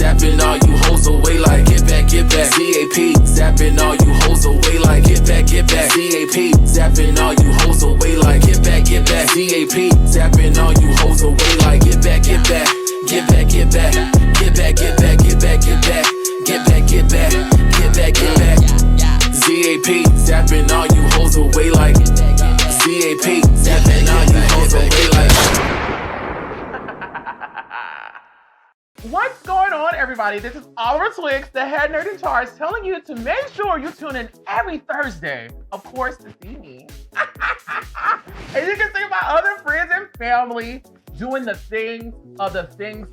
zapping all you hoes away like get back, ZAP, zapping all you hoes away like get back, ZAP, zapping all you hoes away like get back, ZAP, zapping all you hoes away like get back, get back, get back, get back, get back, get back, get back, get back, get back, get back, get back, get back, ZAP, zapping all you hoes away like ZAP, zapping all you hoes away like. What's going on, everybody? This is Oliver Twixt, the head nerd in charge, telling you to make sure you tune in every Thursday, of course, to see me. And you can see my other friends and family doing the things of the things.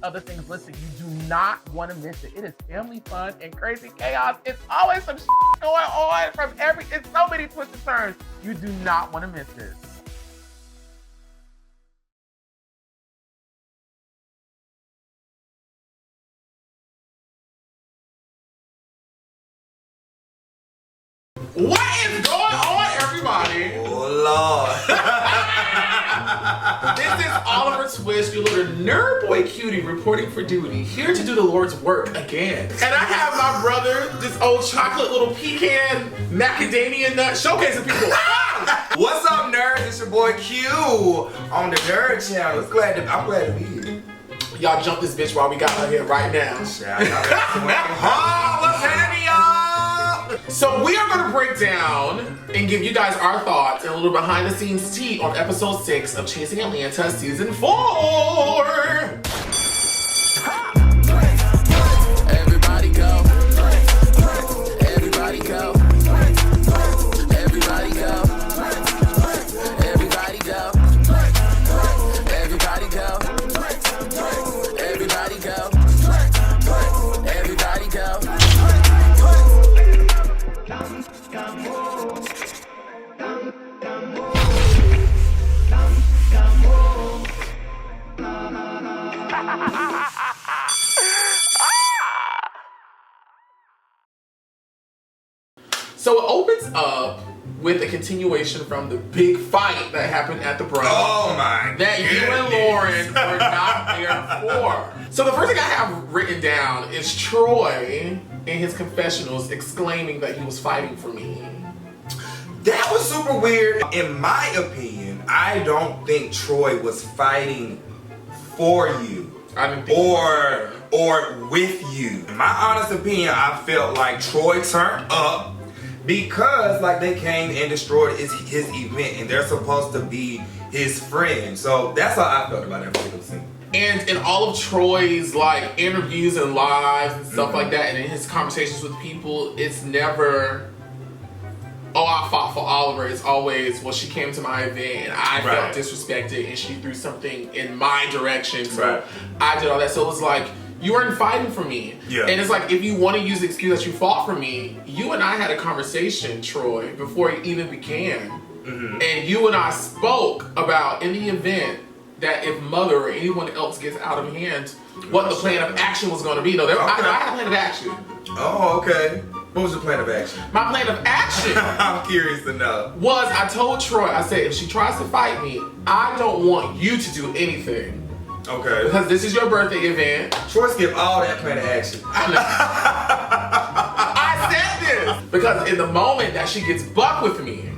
Listen, you do not want to miss it. It is family fun and crazy chaos. It's always some shit going on from it's so many twists and turns. You do not want to miss this. What is going on, everybody? Oh, Lord. This is Oliver Twixt, your little nerd boy cutie, reporting for duty, here to do the Lord's work again. And I have my brother, this old chocolate little pecan macadamia nut, showcasing people. What's up, nerds? It's your boy Q on the Nerd Channel. I'm glad to be here. Y'all jump this bitch while we got her here right now. What's happening, y'all? So we are going to break down and give you guys our thoughts and a little behind the scenes tea on episode 6 of Chasing Atlanta season 4. Everybody go. Everybody go. Everybody go. Everybody go. Everybody go. Everybody go. Everybody go. So it opens up with a continuation from the big fight that happened at the brunch. Oh my That you and Lauryn were not there for. So the first thing I have written down is Troy in his confessionals exclaiming that he was fighting for me. That was super weird. In my opinion, I don't think Troy was fighting for you. I didn't think or with you. In my honest opinion, I felt like Troy turned up because like they came and destroyed his event and they're supposed to be his friend. So that's how I felt about that particular scene. And in all of Troy's like interviews and lives and stuff like that, and in his conversations with people, it's never, oh, I fought for Oliver. It's always, well, she came to my event and I felt disrespected and she threw something in my direction. So I did all that. So it was like, you weren't fighting for me. Yeah. And it's like, if you want to use the excuse that you fought for me, you and I had a conversation, Troy, before it even began. Mm-hmm. And you and I spoke about in the event that if Mother or anyone else gets out of hand, what the plan of action was going to be. No, I had a plan of action. Oh, okay. What was your plan of action? My plan of action I'm curious to know. was I told Troy, I said, if she tries to fight me, I don't want you to do anything. Okay. Because this is your birthday event. Troy skipped all that plan of action. I said this because in the moment that she gets buck with me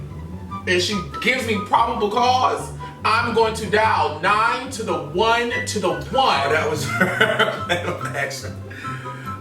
and she gives me probable cause, I'm going to dial 9 to the 1 to the 1. Oh, that was her plan of action.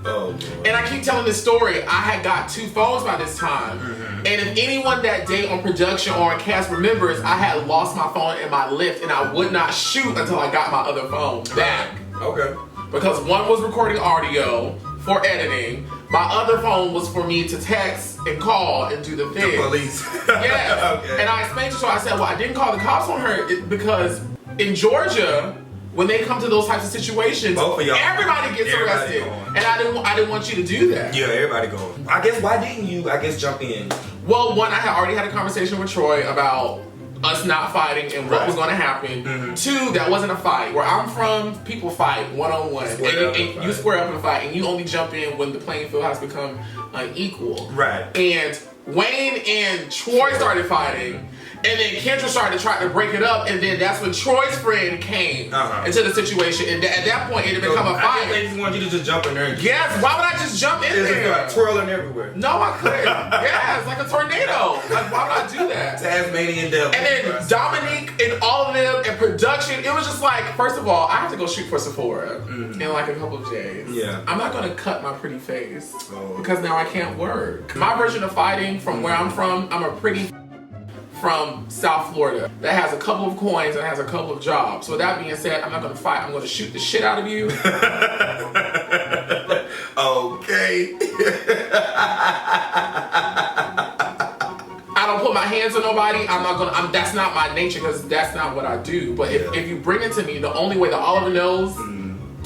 Oh, Lord. And I keep telling this story. I had got 2 phones by this time. Mm-hmm. And if anyone that day on production or on cast remembers, I had lost my phone in my lift and I would not shoot until I got my other phone back. Okay. Because one was recording audio for editing. My other phone was for me to text and call and do the thing. The police. Yeah. Okay. And I explained to her, I said, well, I didn't call the cops on her because in Georgia, when they come to those types of situations, both of y'all, everybody gets arrested. And I didn't want you to do that. Yeah, everybody going. I guess, why didn't you, jump in? Well, one, I had already had a conversation with Troy about us not fighting and what was going to happen. Mm-hmm. 2, that wasn't a fight. Where I'm from, people fight one-on-one. And you square up and fight. And you only jump in when the playing field has become unequal. Right. And Wayne and Troy started fighting. And then Kendra started to try to break it up, and then that's when Troy's friend came into the situation. And at that point, it had become a fight. They just want you to just jump in there. And yes, why would I just jump in there? It's twirling everywhere. No, I couldn't. Yes, like a tornado. Like, why would I do that? Tasmanian devil. And then Dominique and all of them and production, it was just like, first of all, I have to go shoot for Sephora in like a couple of days. Yeah. I'm not gonna cut my pretty face because now I can't work. My version of fighting from where I'm from, I'm a pretty from South Florida that has a couple of coins and has a couple of jobs. So with that being said, I'm not gonna fight. I'm gonna shoot the shit out of you. Okay. I don't put my hands on nobody. That's not my nature because that's not what I do. But if you bring it to me, the only way that Oliver knows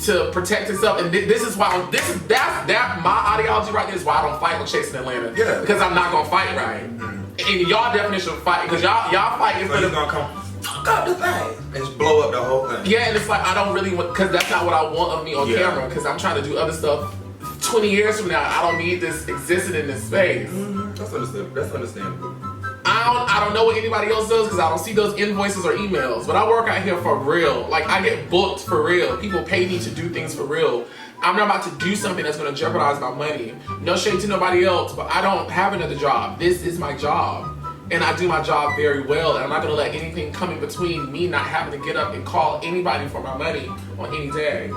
to protect himself, and this is why my ideology right there is why I don't fight with Chasing Atlanta. Yeah. Because I'm not gonna fight right. And y'all definition of fight, because y'all fight instead of gonna come fuck up the thing and just blow up the whole thing. Yeah, and it's like I don't really want, because that's not what I want of me on camera, because I'm trying to do other stuff 20 years from now. I don't need this existing in this space. That's understandable. I don't know what anybody else does because I don't see those invoices or emails, but I work out here for real. Like, I get booked for real. People pay me to do things for real. I'm not about to do something that's going to jeopardize my money. No shade to nobody else, but I don't have another job. This is my job, and I do my job very well, and I'm not going to let anything come in between me not having to get up and call anybody for my money on any day.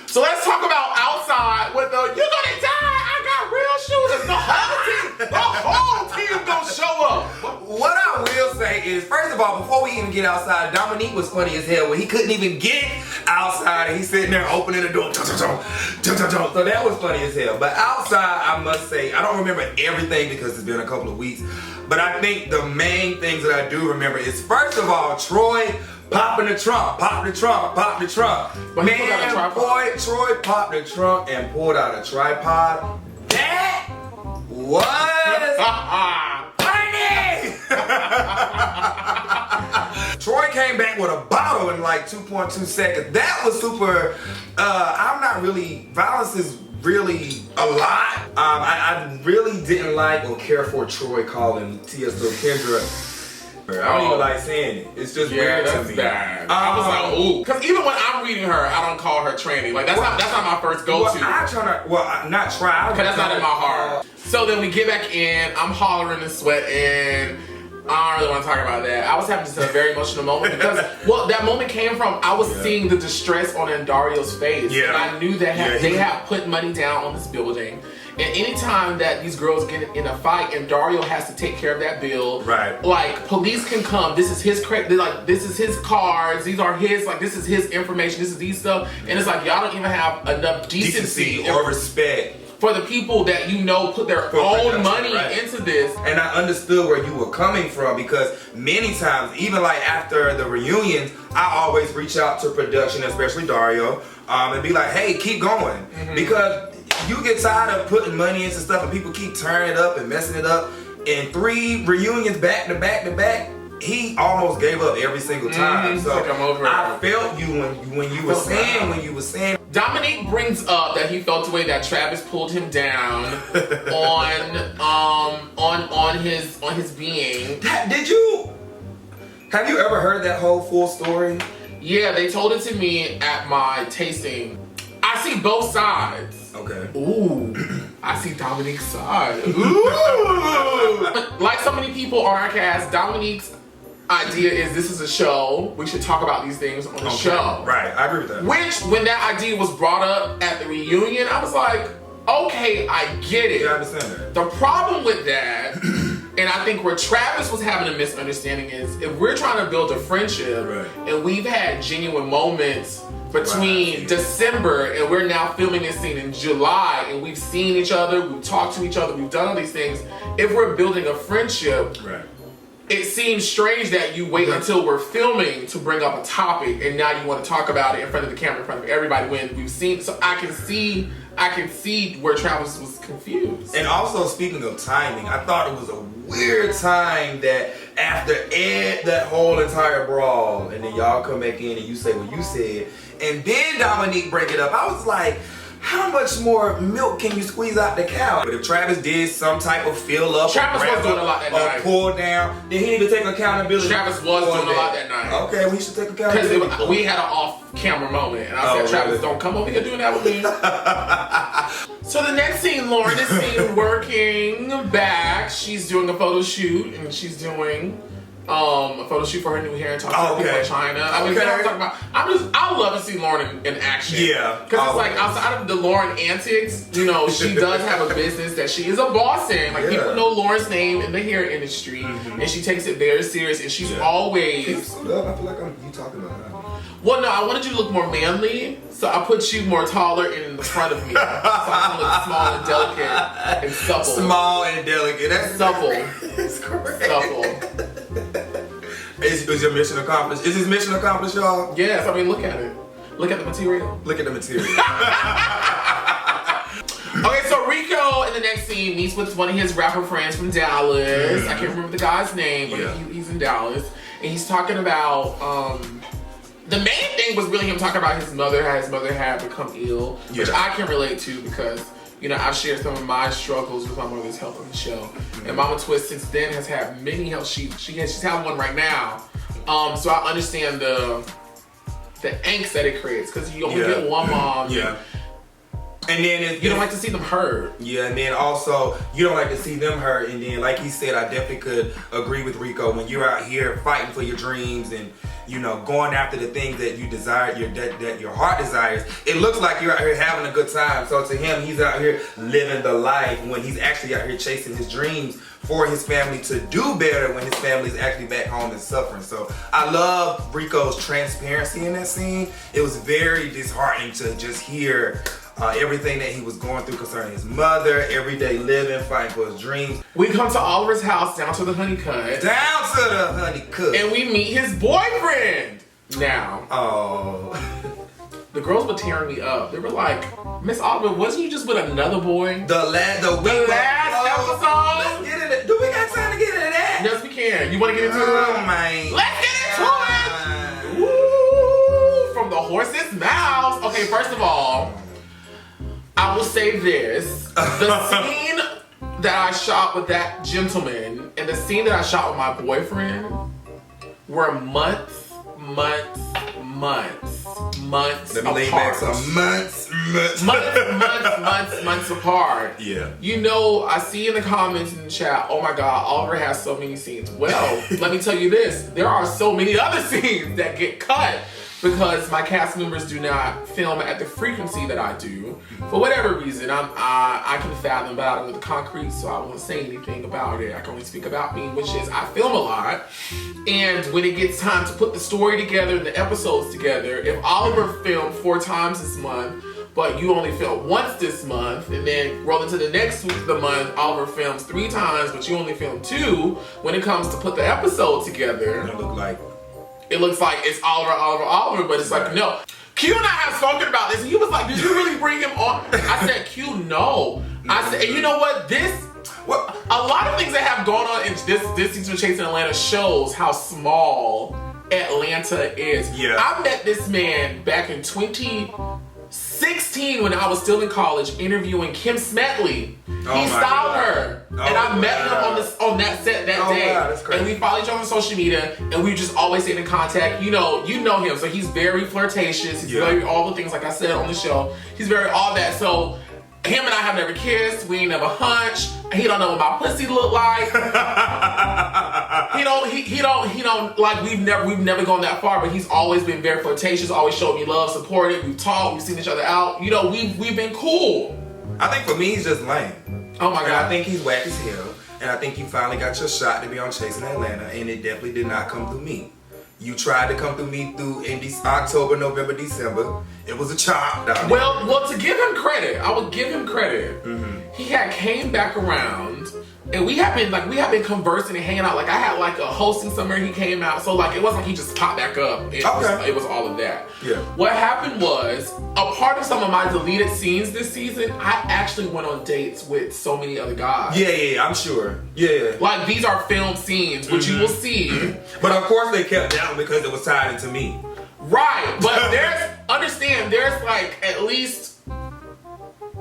So let's talk about outside with the "you're gonna die, I got real shooters." The whole team gonna show up. What I will say is, first of all, before we even get outside, Dominique was funny as hell when he couldn't even get outside and he's sitting there opening the door. So that was funny as hell. But outside, I must say, I don't remember everything because it's been a couple of weeks. But I think the main things that I do remember is, first of all, Troy popping the trunk, pop the trunk. But man, boy, Troy popped the trunk and pulled out a tripod. That was funny! Troy came back with a bottle in like 2.2 seconds. That was super, I'm not really, violence is really a lot. I really didn't like or care for Troy calling TSO Kendra. I don't even like saying it. It's just weird to me. Bad. I was like, ooh. Because even when I'm reading her, I don't call her tranny. Like, that's not my first go-to. Not try. Because that's not in my heart. So then we get back in. I'm hollering and sweating. I don't really want to talk about that. I was having just a very emotional moment because, that moment came from, I was seeing the distress on Dario's face. Yeah. And I knew that they have put money down on this building. And anytime that these girls get in a fight and Dario has to take care of that bill, right? Like, police can come. This is his credit. Like, this is his cards. These are his. Like, this is his information. This is these stuff. And it's like y'all don't even have enough decency or respect for the people that put their own money into this. And I understood where you were coming from because many times, even like after the reunions, I always reach out to production, especially Dario, and be like, "Hey, keep going," because you get tired of putting money into stuff and people keep turning it up and messing it up. In 3 reunions back to back, he almost gave up every single time. So like I'm over I felt you when you were saying. Dominique brings up that he felt the way that Travis pulled him down on his being. Have you ever heard that whole full story? Yeah, they told it to me at my tasting. I see both sides. Okay. Ooh, I see Dominique's side. Ooh. Like so many people on our cast, Dominique's idea is this is a show. We should talk about these things on the show. Right, I agree with that. Which, when that idea was brought up at the reunion, I was like, okay, I get it. Yeah, I understand that. The problem with that, and I think where Travis was having a misunderstanding is, if we're trying to build a friendship, and we've had genuine moments between December and we're now filming this scene in July and we've seen each other, we've talked to each other, we've done all these things. If we're building a friendship, it seems strange that you wait until we're filming to bring up a topic and now you want to talk about it in front of the camera, in front of everybody when we've seen. So I can see where Travis was confused. And also, speaking of timing, I thought it was a weird time that after that whole entire brawl, and then y'all come back in and you say what you said, and then Dominique break it up. I was like, how much more milk can you squeeze out the cow? But if Travis did some type of fill up, Travis was doing a lot that night. Or pull down, then he need to take accountability. Travis was doing a lot that night. Okay, we should take accountability. Because we had an off-camera moment, and I said, Travis, don't come over here doing that with me. So the next scene, Lauryn is seen working back. She's doing a photo shoot, and she's doing a photo shoot for her new hair and talking to people in China. I mean, I'm talking about. I love to see Lauryn in action. Yeah, because it's like outside of the Lauryn antics, you know, she does have a business that she is a boss in. Like people know Lauryn's name in the hair industry, and she takes it very serious. And she's always. I feel like you talking about that. Well, no, I wanted you to look more manly, so I put you more taller in the front of me, so I can look small and delicate and supple. Small and delicate. That's supple. That's correct. Supple. Is your mission accomplished? Is his mission accomplished, y'all? Yes, I mean, look at it. Look at the material. Look at the material. Okay, so Rico in the next scene meets with one of his rapper friends from Dallas. I can't remember the guy's name, but he's in Dallas. And he's talking about, the main thing was really him talking about his mother, how his mother had become ill, which I can relate to because, you know, I've shared some of my struggles with my mother's health on the show. And Mama Twixt since then has had many health. She's had one right now. So I understand the angst that it creates because you only get one mom. Yeah. And then you don't like to see them hurt. Yeah, and then also you don't like to see them hurt. And then, like he said, I definitely could agree with Rico when you're out here fighting for your dreams and, you know, going after the things that you desire, that your heart desires. It looks like you're out here having a good time. So to him, he's out here living the life when he's actually out here chasing his dreams for his family to do better when his family is actually back home and suffering. So I love Rico's transparency in that scene. It was very disheartening to just hear everything that he was going through concerning his mother, everyday living, fighting for his dreams. We come to Oliver's house, down to the honey cut. Down to the honey cut. And we meet his boyfriend now. Oh. The girls were tearing me up. They were like, Miss Oliver, wasn't you just with another boy? The last episode? Let's get into it. Do we got time to get into that? Yes, we can. You want to get into it? Oh, man. Let's get into it! Woo! From the horse's mouth. Okay, first of all, I will say this. The scene that I shot with that gentleman and the scene that I shot with my boyfriend were months apart. Yeah. You know, I see in the comments in the chat, oh my God, Oliver has so many scenes. Well, let me tell you this. There are so many other scenes that get cut because my cast members do not film at the frequency that I do. For whatever reason, I can fathom about it with the concrete, so I won't say anything about it. I can only speak about me, which is I film a lot. And when it gets time to put the story together and the episodes together, if Oliver filmed 4 times this month, but you only filmed once this month, and then roll into the next week of the month, Oliver films 3 times, but you only film 2, when it comes to put the episode together, it looks like it's Oliver, but it's like, no. Q and I have spoken about this, and he was like, did you really bring him on? I said, Q, no. I said, and you know what? A lot of things that have gone on in this season of Chasing Atlanta shows how small Atlanta is. Yeah. I met this man back in 2016 when I was still in college interviewing Kim Smedley. He styled her. And I met him on that set that day. Wow, that's crazy. And we followed each other on social media and we just always stayed in contact. You know him. So he's very flirtatious. He's very all the things like I said on the show. He's very all that. So him and I have never kissed. We ain't never hunched. He don't know what my pussy look like. he don't like we've never gone that far, but he's always been very flirtatious, always showed me love, supported, we've talked, we've seen each other out. You know, we've been cool. I think for me he's just lame. Oh my God. And I think he's whack as hell. And I think you finally got your shot to be on Chasing Atlanta, and it definitely did not come through me. You tried to come through me in October, November, December. It was a chop down there. Well, to give him credit, I would give him credit. He had came back around, and we have been conversing and hanging out. Like I had like a hosting somewhere. He came out, so like it wasn't like he just popped back up. It was all of that. Yeah. What happened was a part of some of my deleted scenes this season. I actually went on dates with so many other guys. Yeah, I'm sure. Yeah. Like these are filmed scenes, which you will see. But of course they kept down because it was tied into me. Right, but there's like at least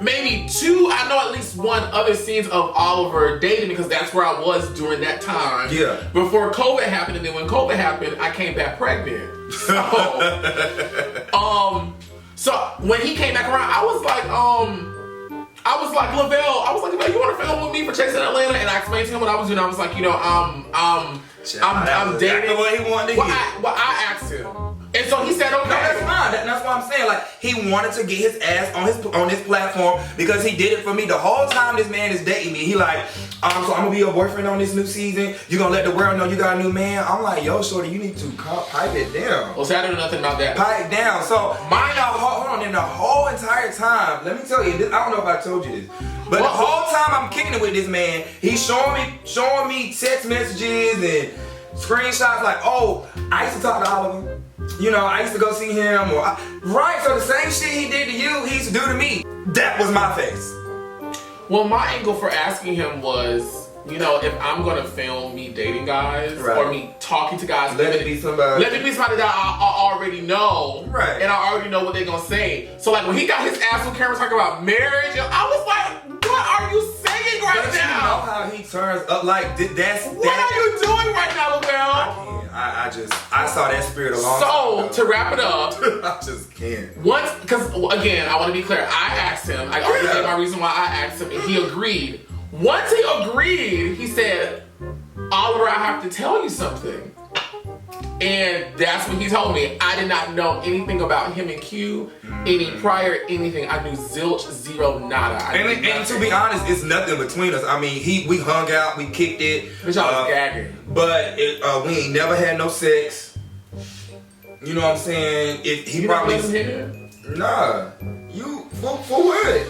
maybe two, I know at least one other scenes of Oliver dating because that's where I was during that time. Yeah. Before COVID happened, and then when COVID happened, I came back pregnant. So when he came back around, I was like, Lavelle, you want to film with me for Chasing Atlanta? And I explained to him what I was doing. I was like, I'm dating. What he wanted to get. Well, I asked him. And so he said, okay. No, that's fine. That's what I'm saying. Like, he wanted to get his ass on his platform because he did it for me. The whole time this man is dating me, he like, so I'm gonna be your boyfriend on this new season. You gonna let the world know you got a new man? I'm like, yo, shorty, you need to pipe it down. Well, see, I don't know nothing about that. Pipe down. So, hold on. In the whole entire time, let me tell you, I don't know if I told you this, but the whole time I'm kicking it with this man, he's showing me text messages and screenshots like, oh, I used to talk to Oliver. You know, I used to go see him, right? So the same shit he did to you, he used to do to me. That was my face. Well, my angle for asking him was, if I'm gonna film me dating guys or me talking to guys, let it be somebody that I already know, right? And I already know what they're gonna say. So like when he got his ass on camera talking about marriage, I was like, what are you saying right now? You know how he turns up like that's. What are you doing right now, Lavelle? I saw that spirit a long time ago. To wrap it up, I just can't. Because again, I want to be clear. I asked him. I already gave my reason why I asked him, and he agreed. Once he agreed, he said, "Oliver, I have to tell you something." And that's when he told me. I did not know anything about him and Q, any prior, anything. I knew zilch, zero, nada. And to be honest, it's nothing between us. I mean, we hung out, we kicked it. Which I was gagging. But we ain't never had no sex. You know what I'm saying? He probably nah. You for what?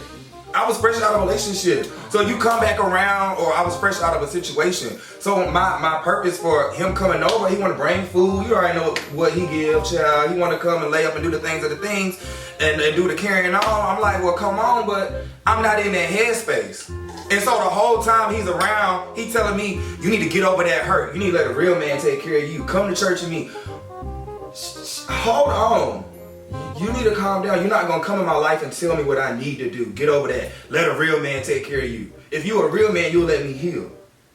I was fresh out of a relationship. So you come back around, or I was fresh out of a situation. So my purpose for him coming over, he want to bring food. You already know what he gives, child. He want to come and lay up and do the things and do the carrying on. I'm like, well, come on, but I'm not in that headspace. And so the whole time he's around, he telling me, you need to get over that hurt. You need to let a real man take care of you. Come to church with me. Hold on. You need to calm down. You're not going to come in my life and tell me what I need to do. Get over that. Let a real man take care of you. If you're a real man, you'll let me heal.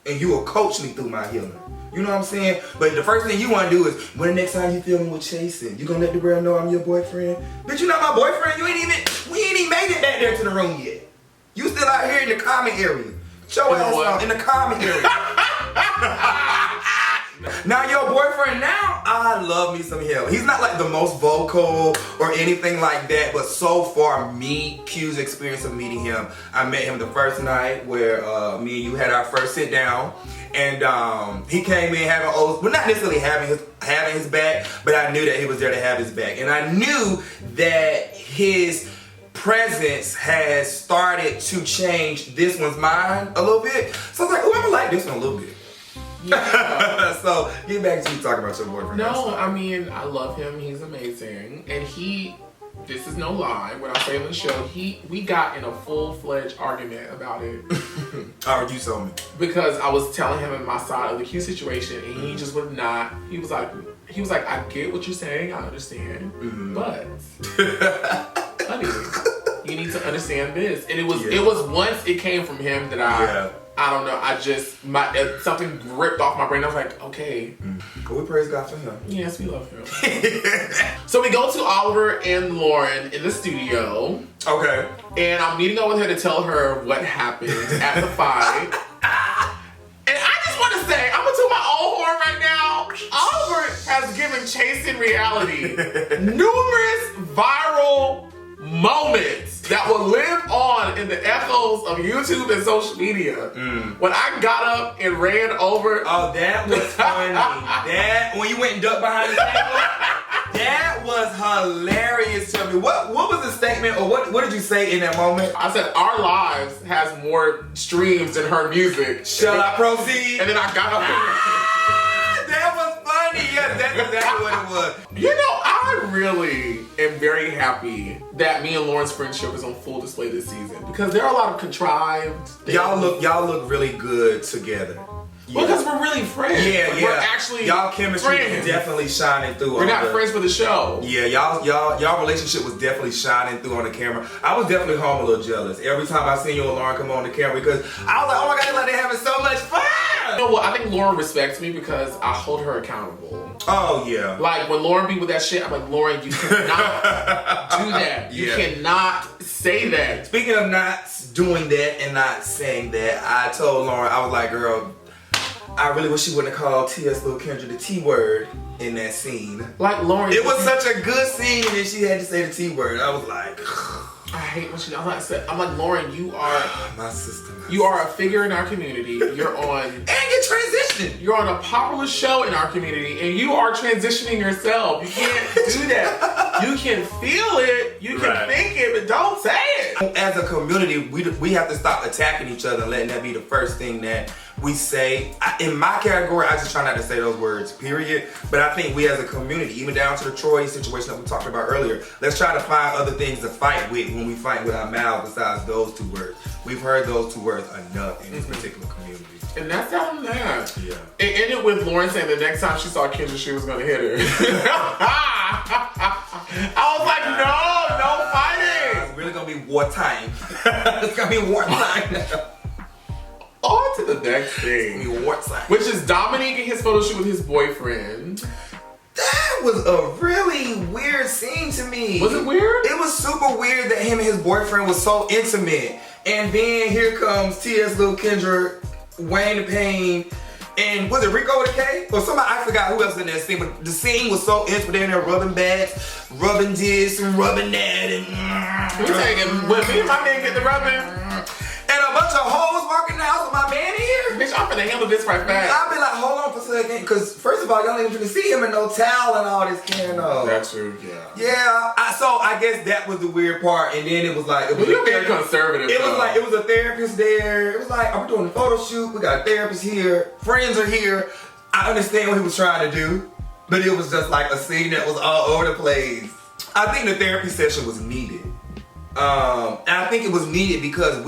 And you will coach me through my healing. You know what I'm saying? But the first thing you want to do is, when the next time you feel me with chasing, you going to let the world know I'm your boyfriend? Bitch, you not my boyfriend. We ain't even made it back there to the room yet. You still out here in the comment area. Show ass in the comment area. Now your boyfriend now, I love me some him. He's not like the most vocal or anything like that, but so far Q's experience of meeting him, I met him the first night where me and you had our first sit down, and he came in having not necessarily having his back, but I knew that he was there to have his back, and I knew that his presence has started to change this one's mind a little bit. So I was like, oh, I'm gonna like this one a little bit. Yeah. So get back to you talking about your boyfriend. No, I mean, I love him. He's amazing. And this is no lie, when I say on the show, we got in a full-fledged argument about it. Oh, you told me. Because I was telling him in my side of the Q situation, and he just would not. He was like, I get what you're saying, I understand, but honey, you need to understand this. And it was once it came from him that I don't know, something ripped off my brain. I was like, okay. But we praise God for him. Yes, we love him. So we go to Oliver and Lauryn in the studio. Okay. And I'm meeting up with her to tell her what happened at the fight. And I just want to say, I'm going to toot my own horn right now. Oliver has given Chasing Reality numerous viral moments that will live on in the echoes of YouTube and social media. When I got up and ran over. Oh, that was funny. When you went and ducked behind the table, that was hilarious to me. What was the statement, or what did you say in that moment? I said, our lives has more streams than her music. Shall I proceed? And then I got up and that was funny. Yes, that's exactly what it was. You know, I really am very happy that me and Lauryn's friendship is on full display this season, because there are a lot of contrived things. Y'all look really good together. Because we're really friends. Yeah, Like, yeah. We're actually y'all chemistry friends. is definitely shining through. We're not friends for the show. Yeah, y'all relationship was definitely shining through on the camera. I was definitely home a little jealous every time I seen you and Lauryn come on the camera because I was like, oh my god, they're having so much fun. You know what? I think Lauryn respects me because I hold her accountable. Oh yeah. Like when Lauryn be with that shit, I'm like, Lauryn, you cannot do that. You cannot say that. Speaking of not doing that and not saying that, I told Lauryn, I was like, girl, I really wish she wouldn't have called T.S. Lil Kendra the T word in that scene. Like Lauryn, it was such a good scene and she had to say the T word. I was like, I hate when she. I'm like Lauryn, you are my sister. You are a figure in our community. You're on and you're transitioning. You're on a popular show in our community, and you are transitioning yourself. You can't do that. You can feel it, you can think it, but don't say it. As a community, we have to stop attacking each other and letting that be the first thing that we say. In my category, I just try not to say those words, period. But I think we as a community, even down to the Troy situation that we talked about earlier, let's try to find other things to fight with when we fight with our mouths besides those two words. We've heard those two words enough in this particular community. And that's how I'm mad. Yeah. It ended with Lauryn saying the next time she saw Kendra, she was gonna hit her. I was like, no fighting. It's really gonna be wartime. It's gonna be wartime now. On to the next thing. Which is Dominique and his photo shoot with his boyfriend. That was a really weird scene to me. Was it weird? It was super weird that him and his boyfriend was so intimate. And then here comes T.S. Lil Kendra, Wayne the Pain, and was it Rico the K? Or somebody, I forgot who else in that scene, but the scene was so intimate. They're in there rubbing backs, rubbing this and rubbing that. And we taking, when me and my man get the rubbing. And a bunch of hoes walking the house with my man here. Bitch, I'm finna handle this right fast. I'll be like, hold on for a second, because first of all, y'all ain't even see him in no towel and all this can of. That's true, yeah. Yeah, so I guess that was the weird part, and then it was like, you're very conservative. It was a therapist there. It was like, I'm doing a photo shoot. We got a therapist here. Friends are here. I understand what he was trying to do, but it was just like a scene that was all over the place. I think the therapy session was needed. And I think it was needed because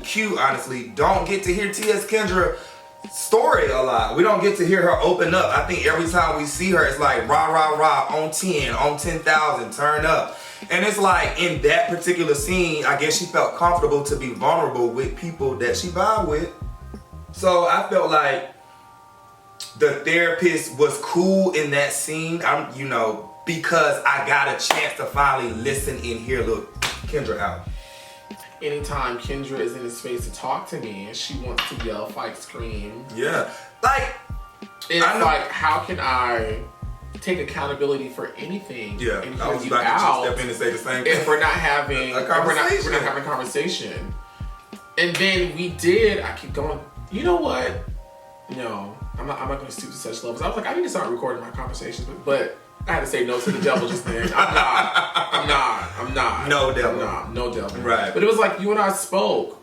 Q honestly don't get to hear T.S. Kendra story a lot. We don't get to hear her open up. I think every time we see her, it's like rah, rah, rah, on 10, on 10,000, turn up. And it's like in that particular scene, I guess she felt comfortable to be vulnerable with people that she vibe with. So I felt like the therapist was cool in that scene. Because I got a chance to finally listen and hear little Kendra out. Anytime Kendra is in his space to talk to me and she wants to yell, fight, scream. Yeah. Like, it's like, how can I take accountability for anything? Yeah. And I was hear about you out to step in and say the same thing. if we're not having a conversation. We're not having a conversation. And then we did. I keep going. You know what? No, I'm not going to stoop to such levels. I was like, I need to start recording my conversations, but I had to say no to the devil just then. I'm not. No devil. No devil. Right. But it was like you and I spoke.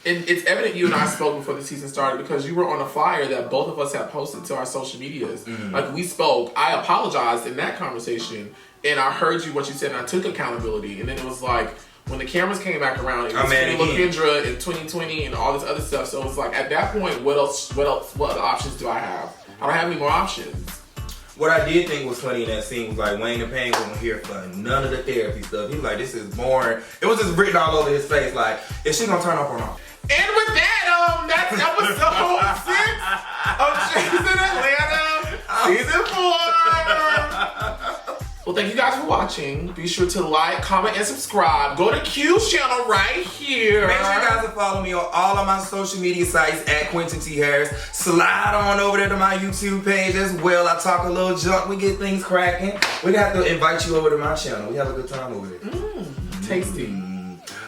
And it's evident you and I spoke before the season started because you were on a flyer that both of us had posted to our social medias. Mm-hmm. Like we spoke. I apologized in that conversation. And I heard you what you said and I took accountability. And then it was like, when the cameras came back around, it was Kendra in 2020 and all this other stuff. So it was like, at that point, what other options do I have? I don't have any more options. What I did think was funny in that scene was like Wayne the Pain wasn't here for none of the therapy stuff. He was like, this is boring. It was just written all over his face like, is she gonna turn up or not? And with that, that's episode 6 of Chase in Atlanta, season 4. Well, thank you guys for watching. Be sure to like, comment, and subscribe. Go to Q's channel right here. Make sure you guys will follow me on all of my social media sites at Quentin T. Harris. Slide on over there to my YouTube page as well. I talk a little junk. We get things cracking. We have to invite you over to my channel. We have a good time over there. Tasty.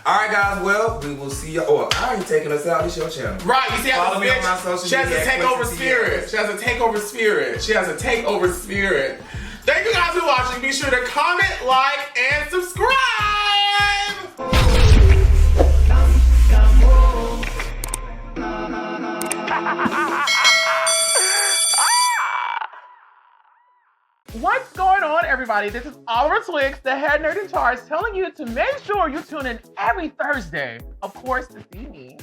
All right, guys. Well, we will see you. Oh, I ain't taking us out. It's your channel. Right. You see how follow me on my social she has media. A takeover spirit. She has a takeover spirit. She has a takeover spirit. Thank you guys for watching. Be sure to comment, like, and subscribe. What's going on, everybody? This is Oliver Twixt, the head nerd in charge, telling you to make sure you tune in every Thursday, of course, to see me.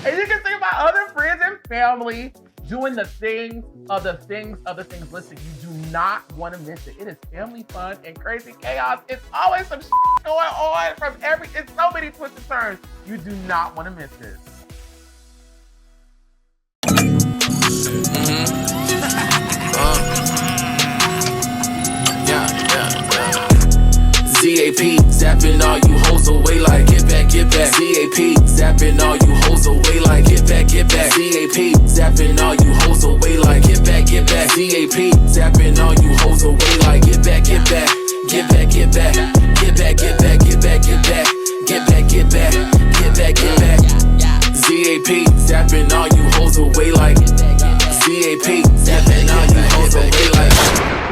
And you can see my other friends and family doing the things of the things. Listen, you do not want to miss it. It is family fun and crazy chaos. It's always some shit going on from it's so many twists and turns. You do not want to miss this. ZAP, zapping all you hoes away like get back, get back. ZAP, zapping all you hoes away like get back, get back. ZAP, zapping all you hoes away like get back, get back. ZAP, zapping all you hoes away like get back, get back. Get back, get back. Get back, get back, get back, get back. Get back, get back. Get back, get back. ZAP, zapping all you hoes away like ZAP, zapping all you hoes away like